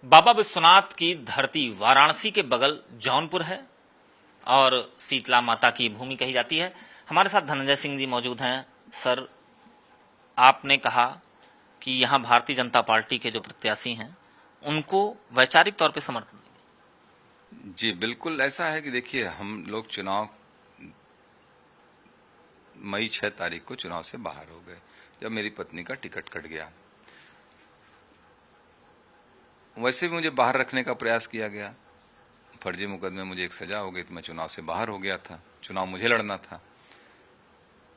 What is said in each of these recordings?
बाबा विश्वनाथ की धरती वाराणसी के बगल जौनपुर है और शीतला माता की भूमि कही जाती है। हमारे साथ धनंजय सिंह जी मौजूद हैं। सर, आपने कहा कि यहाँ भारतीय जनता पार्टी के जो प्रत्याशी हैं उनको वैचारिक तौर पे समर्थन देंगे। जी बिल्कुल ऐसा है कि देखिए, हम लोग चुनाव मई 6 तारीख को चुनाव से बाहर हो गए जब मेरी पत्नी का टिकट कट गया। वैसे भी मुझे बाहर रखने का प्रयास किया गया, फर्जी मुकदमे मुझे एक सजा हो गई तो मैं चुनाव से बाहर हो गया था। चुनाव मुझे लड़ना था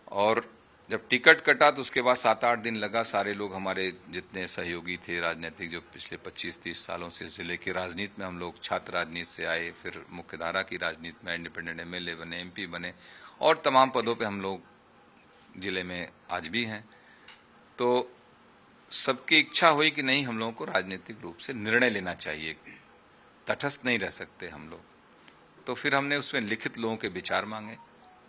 और जब टिकट कटा तो उसके बाद 7-8 दिन लगा सारे लोग, हमारे जितने सहयोगी थे राजनीतिक, जो पिछले 25-30 सालों से जिले की राजनीति में हम लोग छात्र राजनीति से आए, फिर मुख्यधारा की राजनीति में इंडिपेंडेंट एमएलए बने, एमपी बने और तमाम पदों पे हम लोग जिले में आज भी हैं। तो सबकी इच्छा हुई कि नहीं, हम लोगों को राजनीतिक रूप से निर्णय लेना चाहिए, तटस्थ नहीं रह सकते हम लोग। तो फिर हमने उसमें लिखित लोगों के विचार मांगे।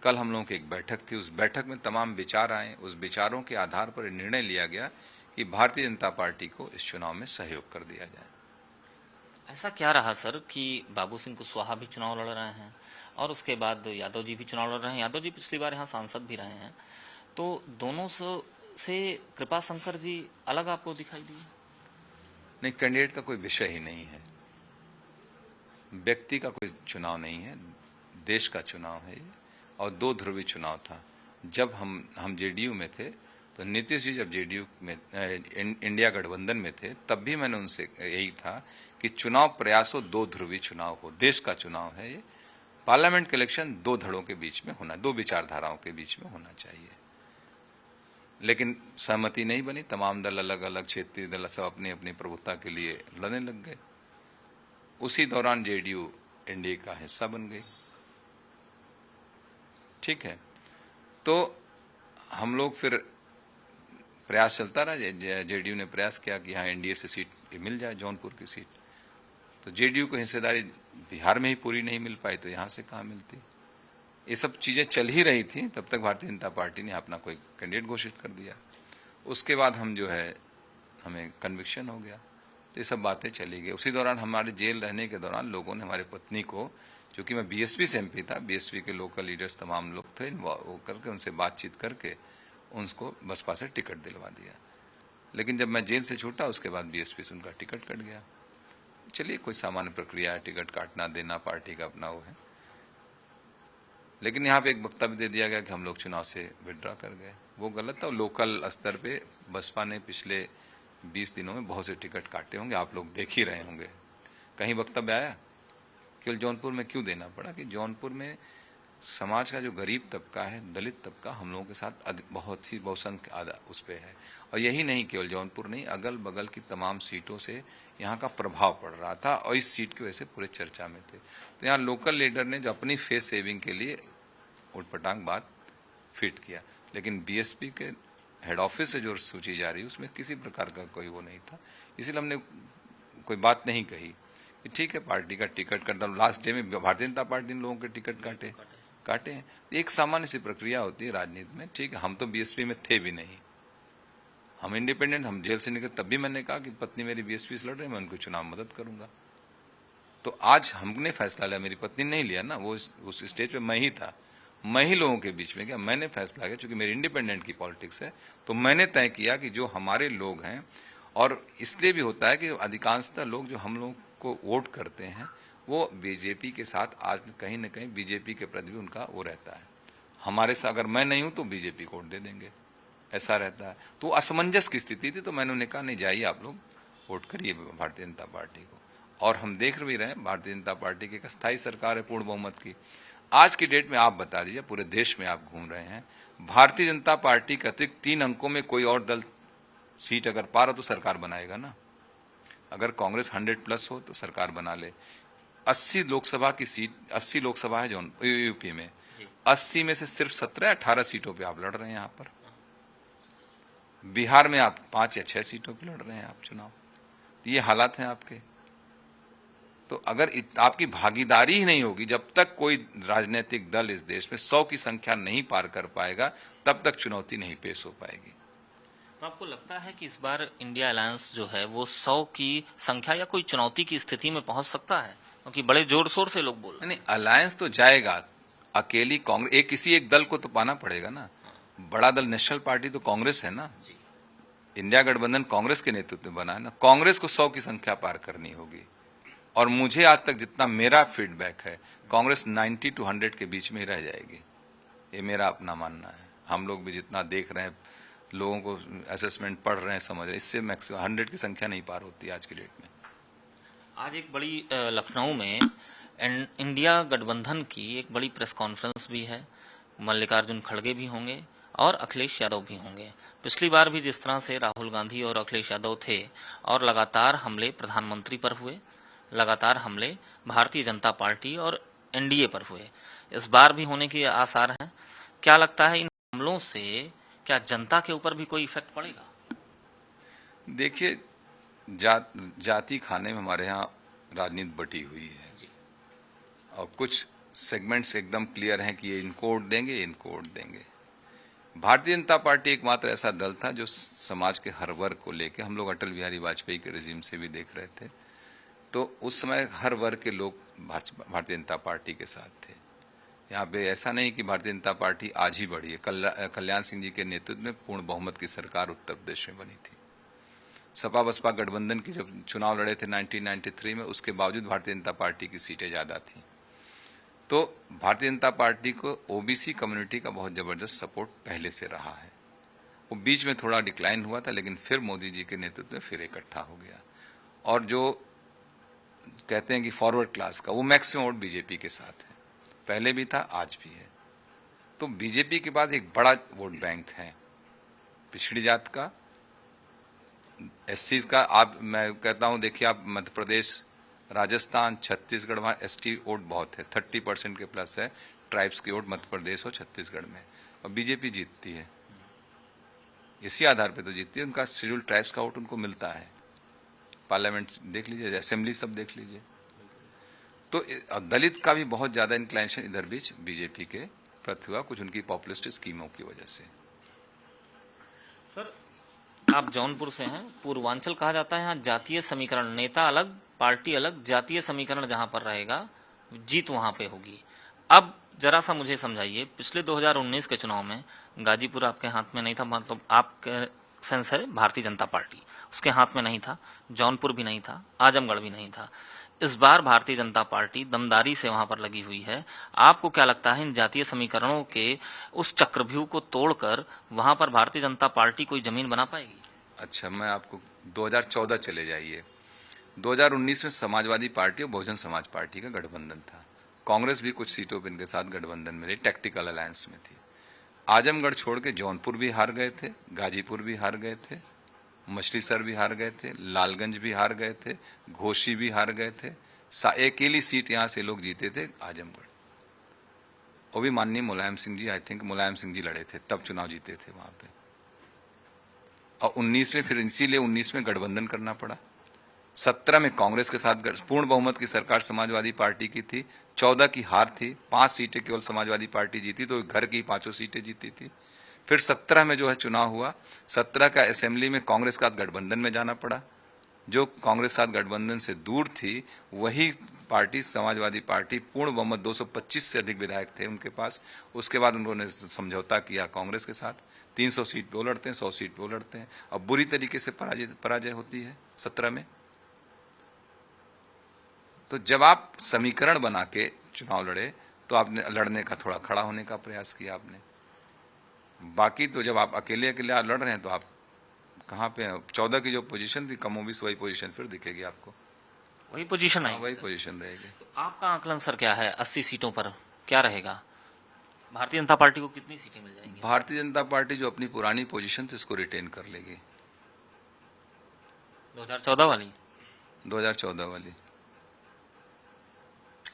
कल हम लोगों की एक बैठक थी, उस बैठक में तमाम विचार आए। उस विचारों के आधार पर निर्णय लिया गया कि भारतीय जनता पार्टी को इस चुनाव में सहयोग कर दिया जाए। ऐसा क्या रहा सर कि बाबू सिंह कुशवाहा भी चुनाव लड़ रहे हैं और उसके बाद यादव जी भी चुनाव लड़ रहे हैं। यादव जी पिछली बार यहाँ सांसद भी रहे हैं, तो दोनों से कृपा शंकर जी अलग आपको दिखाई दिए? नहीं, कैंडिडेट का कोई विषय ही नहीं है, व्यक्ति का कोई चुनाव नहीं है, देश का चुनाव है और दो ध्रुवी चुनाव था। जब हम जेडीयू में थे तो नीतीश जी जब जेडीयू में इंडिया गठबंधन में थे तब भी मैंने उनसे यही था कि चुनाव प्रयासों दो ध्रुवी चुनाव हो, देश का चुनाव है ये। पार्लियामेंट के इलेक्शन दो धड़ों के बीच में होना, दो विचारधाराओं के बीच में होना चाहिए। लेकिन सहमति नहीं बनी, तमाम दल अलग अलग, क्षेत्रीय दल सब अपनी अपनी प्रभुत्ता के लिए लड़ने लग गए। उसी दौरान जेडीयू एनडीए का हिस्सा बन गई। ठीक है, तो हम लोग फिर प्रयास चलता रहा, जेडीयू ने प्रयास किया कि हाँ एनडीए से सीट मिल जाए, जौनपुर की सीट। तो जेडीयू को हिस्सेदारी बिहार में ही पूरी नहीं मिल पाई तो यहाँ से कहाँ मिलती। ये सब चीजें चल ही रही थी, तब तक भारतीय जनता पार्टी ने अपना कोई कैंडिडेट घोषित कर दिया। उसके बाद हम जो है, हमें कन्विक्शन हो गया, तो ये सब बातें चली गई। उसी दौरान हमारे जेल रहने के दौरान लोगों ने हमारी पत्नी को, क्योंकि मैं बीएसपी से एमपी था, बीएसपी के लोकल लीडर्स तमाम लोग थे, वो करके उनसे बातचीत करके उनको बसपा से टिकट दिलवा दिया। लेकिन जब मैं जेल से छूटा उसके बाद बीएसपी से उनका टिकट कट गया। चलिए, कोई सामान्य प्रक्रिया है, टिकट काटना देना पार्टी का अपना वो है। लेकिन यहाँ पे एक वक्तव्य दे दिया गया कि हम लोग चुनाव से विड्रॉ कर गए, वो गलत था। लोकल स्तर पे बसपा ने पिछले 20 दिनों में बहुत से टिकट काटे होंगे, आप लोग देख ही रहे होंगे। कहीं वक्तव्य आया केवल जौनपुर में क्यों देना पड़ा कि जौनपुर में समाज का जो गरीब तबका है, दलित तबका हम लोगों के साथ बहुत ही बहुसंख्य उस पे है। और यही नहीं, केवल जौनपुर नहीं, अगल बगल की तमाम सीटों से यहाँ का प्रभाव पड़ रहा था और इस सीट की वजह से पूरे चर्चा में थे। तो यहाँ लोकल लीडर ने जो अपनी फेस सेविंग के लिए उटपटांग बात फिट किया, लेकिन बीएसपी के हेड ऑफिस से जो सूची जा रही है उसमें किसी प्रकार का कोई वो नहीं था। इसलिए हमने कोई बात नहीं कही कि ठीक है, पार्टी का टिकट करता। लास्ट डे में भारतीय जनता पार्टी ने लोगों के टिकट काटे हैं। एक सामान्य सी प्रक्रिया होती है राजनीति में। ठीक है, हम तो बीएसपी में थे भी नहीं, हम इंडिपेंडेंट, हम जेल से निकले तब भी मैंने कहा कि पत्नी मेरी बीएसपी से लड़ रही है, मैं उनको चुनाव मदद करूंगा। तो आज हमने फैसला लिया, मेरी पत्नी नहीं लिया ना, वो उस स्टेज पे मैं ही था, मैं ही लोगों के बीच में गया, मैंने फैसला किया। चूंकि मेरी इंडिपेंडेंट की पॉलिटिक्स है तो मैंने तय किया कि जो हमारे लोग हैं, और इसलिए भी होता है कि अधिकांशतः लोग जो हम लोग को वोट करते हैं वो बीजेपी के साथ, आज कहीं न कहीं बीजेपी के प्रति भी उनका वो रहता है। हमारे साथ अगर मैं नहीं हूं तो बीजेपी को वोट दे देंगे, ऐसा रहता है। तो असमंजस की स्थिति थी, तो मैंने उन्हें कहा नहीं, जाइए आप लोग वोट करिए भारतीय जनता पार्टी को। और हम देख भी रहे हैं, भारतीय जनता पार्टी की एक स्थायी सरकार है पूर्ण बहुमत की। आज की डेट में आप बता दीजिए, पूरे देश में आप घूम रहे हैं, भारतीय जनता पार्टी के अतिरिक्त 3 अंकों में कोई और दल सीट अगर पा रहा तो सरकार बनाएगा ना। अगर कांग्रेस 100+ हो तो सरकार बना ले। 80 लोकसभा की सीट, 80 लोकसभा है जो यूपी में, 80 में से सिर्फ 17-18 सीटों पे आप लड़ रहे हैं। यहाँ पर बिहार में आप 5 या 6 सीटों पे लड़ रहे हैं आप चुनाव। तो ये हालात हैं आपके। तो अगर आपकी भागीदारी ही नहीं होगी, जब तक कोई राजनीतिक दल इस देश में 100 की संख्या नहीं पार कर पाएगा तब तक चुनौती नहीं पेश हो पाएगी। तो आपको लगता है कि इस बार इंडिया अलायंस जो है वो 100 की संख्या या कोई चुनौती की स्थिति में पहुंच सकता है, क्योंकि बड़े जोर शोर से लोग बोल रहे हैं। नहीं, अलायंस तो जाएगा, अकेली कांग्रेस किसी एक दल को तो पाना पड़ेगा ना। बड़ा दल नेशनल पार्टी तो कांग्रेस है ना। जी। इंडिया गठबंधन कांग्रेस के नेतृत्व में बना है ना। कांग्रेस को 100 की संख्या पार करनी होगी, और मुझे आज तक जितना मेरा फीडबैक है, कांग्रेस 90 to 100 के बीच में ही रह जाएगी। ये मेरा अपना मानना है। हम लोग भी जितना देख रहे हैं, लोगों को असेसमेंट पढ़ रहे हैं, समझ रहे हैं, इससे मैक्सिमम 100 की संख्या नहीं पार होती आज की डेट में। आज एक बड़ी लखनऊ में इंडिया गठबंधन की एक बड़ी प्रेस कॉन्फ्रेंस भी है। मल्लिकार्जुन खड़गे भी होंगे और अखिलेश यादव भी होंगे। पिछली बार भी जिस तरह से राहुल गांधी और अखिलेश यादव थे और लगातार हमले प्रधानमंत्री पर हुए, लगातार हमले भारतीय जनता पार्टी और एनडीए पर हुए, इस बार भी होने के आसार हैं। क्या लगता है इन हमलों से क्या जनता के ऊपर भी कोई इफेक्ट पड़ेगा? देखिए, जाति खाने में हमारे यहाँ राजनीति बटी हुई है, और कुछ सेगमेंट्स एकदम क्लियर हैं कि ये इनको वोट देंगे, इनको वोट देंगे। भारतीय जनता पार्टी एकमात्र ऐसा दल था जो समाज के हर वर्ग को लेके, हम लोग अटल बिहारी वाजपेयी के रेजिम से भी देख रहे थे, तो उस समय हर वर्ग के लोग भारतीय जनता पार्टी के साथ थे। यहाँ पे ऐसा नहीं कि भारतीय जनता पार्टी आज ही बढ़ी है। कल्याण सिंह जी के नेतृत्व में पूर्ण बहुमत की सरकार उत्तर प्रदेश में बनी थी। सपा बसपा गठबंधन की जब चुनाव लड़े थे 1993 में, उसके बावजूद भारतीय जनता पार्टी की सीटें ज्यादा थी। तो भारतीय जनता पार्टी को ओबीसी कम्युनिटी का बहुत जबरदस्त सपोर्ट पहले से रहा है। वो बीच में थोड़ा डिक्लाइन हुआ था, लेकिन फिर मोदी जी के नेतृत्व में फिर इकट्ठा हो गया। और जो कहते हैं कि फॉरवर्ड क्लास का, वो मैक्सिमम वोट बीजेपी के साथ है, पहले भी था, आज भी है। तो बीजेपी के पास एक बड़ा वोट बैंक है पिछड़ी जात का, एससी का। आप, मैं कहता हूं, देखिए आप मध्य प्रदेश, राजस्थान, छत्तीसगढ़, वहां एसटी वोट बहुत है, 30% के प्लस है ट्राइब्स की वोट मध्य प्रदेश और छत्तीसगढ़ में, और बीजेपी जीतती है। इसी आधार पे तो जीतती है, उनका शेड्यूल ट्राइब्स का वोट उनको मिलता है। पार्लियामेंट देख लीजिए, असेंबली सब देख लीजिए। तो दलित का भी बहुत ज्यादा इंक्लाइनेशन इधर बीच बीजेपी के प्रति हुआ, कुछ उनकी पॉपुलिस्ट स्कीमों की वजह से। सर, आप जौनपुर से हैं। पूर्वांचल कहा जाता है, यहाँ जातीय समीकरण, नेता अलग पार्टी अलग, जातीय समीकरण जहां पर रहेगा जीत वहां पे होगी। अब जरा सा मुझे समझाइए, पिछले 2019 के चुनाव में गाजीपुर आपके हाथ में नहीं था, मतलब आपके सेंस है भारतीय जनता पार्टी उसके हाथ में नहीं था, जौनपुर भी नहीं था, आजमगढ़ भी नहीं था। इस बार भारतीय जनता पार्टी दमदारी से वहां पर लगी हुई है। आपको क्या लगता है इन जातीय समीकरणों के उस चक्रव्यूह को तोड़कर वहां पर भारतीय जनता पार्टी कोई जमीन बना पाएगी? अच्छा, मैं आपको 2014 चले जाइए। 2019 में समाजवादी पार्टी और बहुजन समाज पार्टी का गठबंधन था। कांग्रेस भी कुछ सीटों पर इनके साथ गठबंधन में रही, टैक्टिकल अलायंस में थी। आजमगढ़ छोड़ के जौनपुर भी हार गए थे, गाजीपुर भी हार गए थे, मछलीसर भी हार गए थे, लालगंज भी हार गए थे, घोसी भी हार गए थे। अकेली सीट यहां से लोग जीते थे आजमगढ़, वो भी माननीय मुलायम सिंह जी, आई थिंक मुलायम सिंह जी लड़े थे, तब चुनाव जीते थे वहां पे। और 19 में फिर इसीलिए 19 में गठबंधन करना पड़ा। 17 में कांग्रेस के साथ पूर्ण बहुमत की सरकार समाजवादी पार्टी की थी, 14 की हार थी, 5 सीटें केवल समाजवादी पार्टी जीती, तो घर की 5 सीटें जीती थी। फिर 17 में जो है चुनाव हुआ, 17 का असेंबली में कांग्रेस का गठबंधन में जाना पड़ा। जो कांग्रेस साथ गठबंधन से दूर थी, वही पार्टी समाजवादी पार्टी पूर्ण बहुमत 225 से अधिक विधायक थे उनके पास। उसके बाद उन्होंने समझौता किया कांग्रेस के साथ, 300 सीट पे वो लड़ते हैं, 100 सीट पे वो लड़ते हैं। अब बुरी तरीके से पराजय होती है 17 में। तो जब आप समीकरण बना के चुनाव लड़े, तो आपने लड़ने का, थोड़ा खड़ा होने का प्रयास किया आपने। बाकी तो जब आप अकेले अकेले लड़ रहे हैं तो आप कहाँ पे हैं? 14 की जो पोजीशन थी, कमोबेश वही पोजीशन फिर दिखेगी आपको, वही पोजीशन है, वही पोजीशन रहेगी। तो आपका आकलन सर क्या है? 80 सीटों पर क्या रहेगा? भारतीय जनता पार्टी को कितनी सीटें मिल जाएंगी? भारतीय जनता पार्टी जो अपनी पुरानी पोजीशन थी उसको रिटेन कर लेगी। 2014 वाली 2014 वाली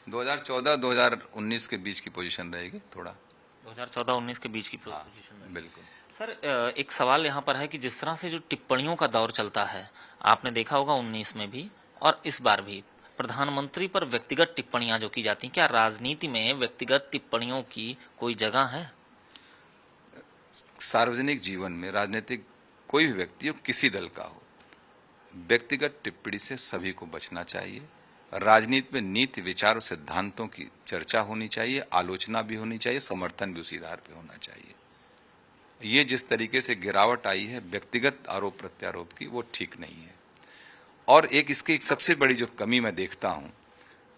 2014-2019 के बीच की पोजीशन रहेगी, थोड़ा 2014-19 के बीच की पोजीशन में। बिल्कुल। सर, एक सवाल यहाँ पर है कि जिस तरह से जो टिप्पणियों का दौर चलता है, आपने देखा होगा 19 में भी और इस बार भी, प्रधानमंत्री पर व्यक्तिगत टिप्पणियां जो की जाती हैं, क्या राजनीति में व्यक्तिगत टिप्पणियों की कोई जगह है? सार्वजनिक जीवन में राजनीतिक कोई भी व्यक्ति हो, किसी दल का हो, व्यक्तिगत टिप्पणी से सभी को बचना चाहिए। राजनीति में नीति, विचार और सिद्धांतों की चर्चा होनी चाहिए, आलोचना भी होनी चाहिए, समर्थन भी उसी आधार पे होना चाहिए। ये जिस तरीके से गिरावट आई है व्यक्तिगत आरोप प्रत्यारोप की, वो ठीक नहीं है। और इसकी सबसे बड़ी जो कमी मैं देखता हूं,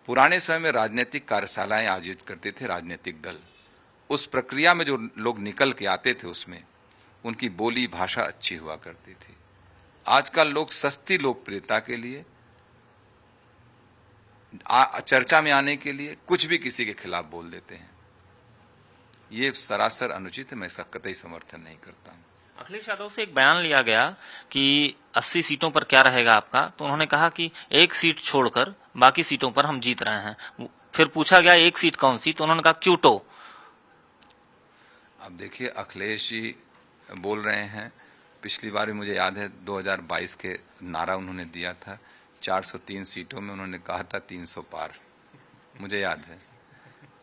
पुराने समय में राजनीतिक कार्यशालाएं आयोजित करते थे राजनीतिक दल, उस प्रक्रिया में जो लोग निकल के आते थे उसमें उनकी बोली भाषा अच्छी हुआ करती थी। आजकल लोग सस्ती लोकप्रियता के लिए, चर्चा में आने के लिए कुछ भी किसी के खिलाफ बोल देते हैं। ये सरासर अनुचित है, मैं इसका कतई समर्थन नहीं करता हूं। अखिलेश यादव से एक बयान लिया गया कि 80 सीटों पर क्या रहेगा आपका, तो उन्होंने कहा कि एक सीट छोड़कर बाकी सीटों पर हम जीत रहे हैं। फिर पूछा गया एक सीट कौन सी, तो उन्होंने कहा क्यूटो। अब देखिए, अखिलेश जी बोल रहे हैं, पिछली बार भी मुझे याद है 2022 के नारा उन्होंने दिया था, 403 सीटों में उन्होंने कहा था 300 पार, मुझे याद है।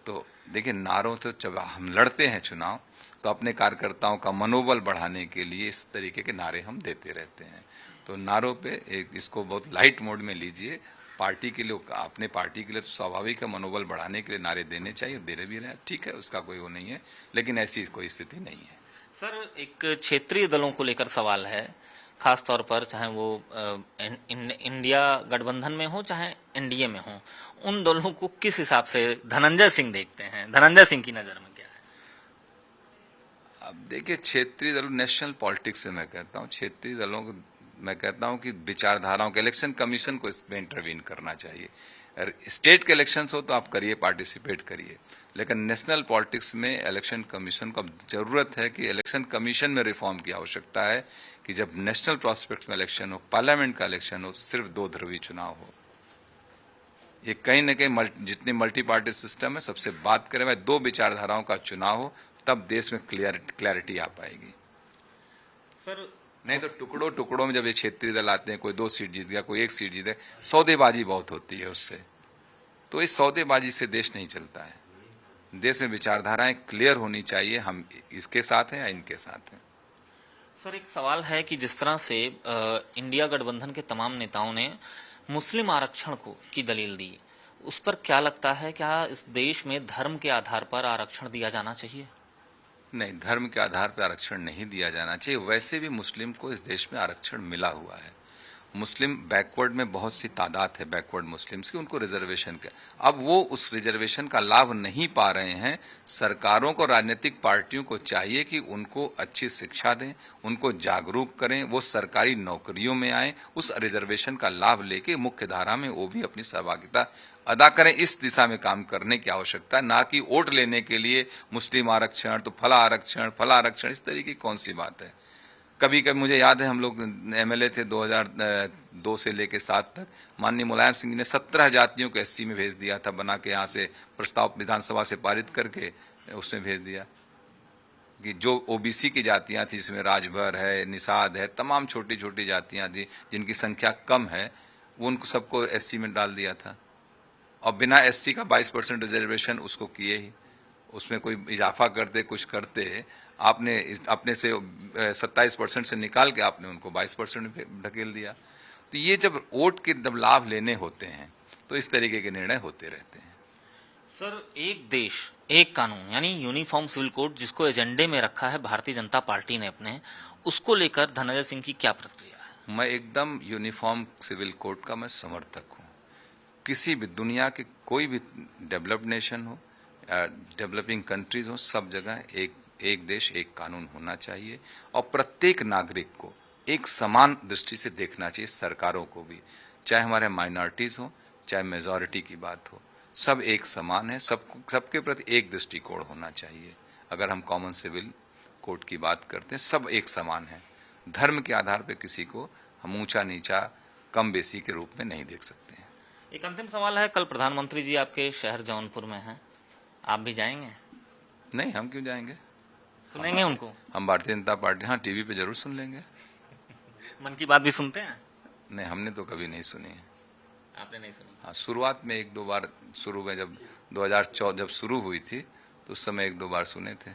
तो देखिए, नारों तो जब हम लड़ते हैं चुनाव तो अपने कार्यकर्ताओं का मनोबल बढ़ाने के लिए इस तरीके के नारे हम देते रहते हैं। तो नारों पे इसको बहुत लाइट मोड में लीजिए। पार्टी के लिए, अपने पार्टी के लिए तो स्वाभाविक है, मनोबल बढ़ाने के लिए नारे देने चाहिए, दे रहे भी रहे, ठीक है, उसका कोई वो नहीं है, लेकिन ऐसी कोई स्थिति नहीं है। सर, एक क्षेत्रीय दलों को लेकर सवाल है, खास तौर पर चाहे वो इंडिया गठबंधन में हो चाहे एनडीए में हो, उन दलों को किस हिसाब से धनंजय सिंह देखते हैं? धनंजय सिंह की नजर में क्या है? अब देखिए, क्षेत्रीय दलों, नेशनल पॉलिटिक्स से मैं कहता हूँ, क्षेत्रीय दलों को मैं कहता हूँ कि विचारधाराओं के, इलेक्शन कमीशन को इसमें इंटरवीन करना चाहिए। स्टेट के इलेक्शन हो तो आप करिए, पार्टिसिपेट करिए, लेकिन नेशनल पॉलिटिक्स में इलेक्शन कमीशन को जरूरत है कि इलेक्शन कमीशन में रिफॉर्म की आवश्यकता है कि जब नेशनल प्रोस्पेक्ट में इलेक्शन हो, पार्लियामेंट का इलेक्शन हो, सिर्फ 2 ध्रुवीय चुनाव हो। ये कहीं न कहीं जितनी मल्टी पार्टी सिस्टम है, सबसे बात करें भाई 2 विचारधाराओं का चुनाव हो, तब देश में क्लैरिटी आ पाएगी। सर, नहीं तो टुकड़ों टुकड़ों में जब ये क्षेत्रीय दल आते हैं, कोई 2 सीट जीत गया, कोई 1 सीट जीत गया, सौदेबाजी बहुत होती है उससे। तो इस सौदेबाजी से देश नहीं चलता है। देश में विचारधाराएं क्लियर होनी चाहिए, हम इसके साथ हैं या इनके साथ हैं। सर, एक सवाल है कि जिस तरह से इंडिया गठबंधन के तमाम नेताओं ने मुस्लिम आरक्षण को की दलील दी, उस पर क्या लगता है, क्या इस देश में धर्म के आधार पर आरक्षण दिया जाना चाहिए? नहीं, धर्म के आधार पर आरक्षण नहीं दिया जाना चाहिए। वैसे भी मुस्लिम को इस देश में आरक्षण मिला हुआ है। मुस्लिम बैकवर्ड में बहुत सी तादाद है, बैकवर्ड मुस्लिम्स की, उनको रिजर्वेशन का, अब वो उस रिजर्वेशन का लाभ नहीं पा रहे हैं। सरकारों को, राजनीतिक पार्टियों को चाहिए कि उनको अच्छी शिक्षा दें, उनको जागरूक करें, वो सरकारी नौकरियों में आए, उस रिजर्वेशन का लाभ लेके मुख्य धारा में वो भी अपनी सहभागिता अदा करें। इस दिशा में काम करने की आवश्यकता है, ना कि वोट लेने के लिए मुस्लिम आरक्षण तो फला आरक्षण, इस तरीके की कौन सी बात है। कभी कभी मुझे याद है, हम लोग एमएलए थे 2002 से लेके 7 तक, माननीय मुलायम सिंह जी ने 17 जातियों को एससी में भेज दिया था, बना के यहाँ से प्रस्ताव विधानसभा से पारित करके उसमें भेज दिया कि जो ओबीसी की जातियां थी, जिसमें राजभर है, निषाद है, तमाम छोटी छोटी जातियां थी जिनकी संख्या कम है, उनको सबको एससी में डाल दिया था। और बिना एससी का 22% रिजर्वेशन उसको किए ही, उसमें कोई इजाफा करते, कुछ करते, आपने अपने से 27% से निकाल के आपने उनको 22% में ढकेल दिया। तो ये जब वोट के जब लाभ लेने होते हैं तो इस तरीके के निर्णय होते रहते हैं। सर, एक देश एक कानून यानी यूनिफॉर्म सिविल कोड, जिसको एजेंडे में रखा है भारतीय जनता पार्टी ने अपने, उसको लेकर धनंजय सिंह की क्या प्रतिक्रिया है? मैं एकदम यूनिफॉर्म सिविल कोड का मैं समर्थक हूँ। किसी भी दुनिया के कोई भी डेवलप्ड नेशन हो, डेवलपिंग कंट्रीज हो, सब जगह एक देश एक कानून होना चाहिए और प्रत्येक नागरिक को एक समान दृष्टि से देखना चाहिए, सरकारों को भी, चाहे हमारे माइनॉरिटीज हो चाहे मेजॉरिटी की बात हो, सब एक समान है, सबके प्रति एक दृष्टिकोण होना चाहिए। अगर हम कॉमन सिविल कोड की बात करते हैं, सब एक समान है। धर्म के आधार पर किसी को हम ऊंचा नीचा कम बेसी के रूप में नहीं देख सकते हैं। एक अंतिम सवाल है, कल प्रधानमंत्री जी आपके शहर जौनपुर में हैं, आप भी जाएंगे? नहीं, हम क्यों जाएंगे, सुनेंगे उनको? हम भारतीय जनता पार्टी, हाँ, टीवी पे जरूर सुन लेंगे। मन की बात भी सुनते हैं? नहीं, हमने तो कभी नहीं सुनी है। आपने नहीं सुनी? हाँ, शुरुआत में 1-2 बार, शुरू में जब 2014 जब शुरू हुई थी तो उस समय 1-2 बार सुने थे।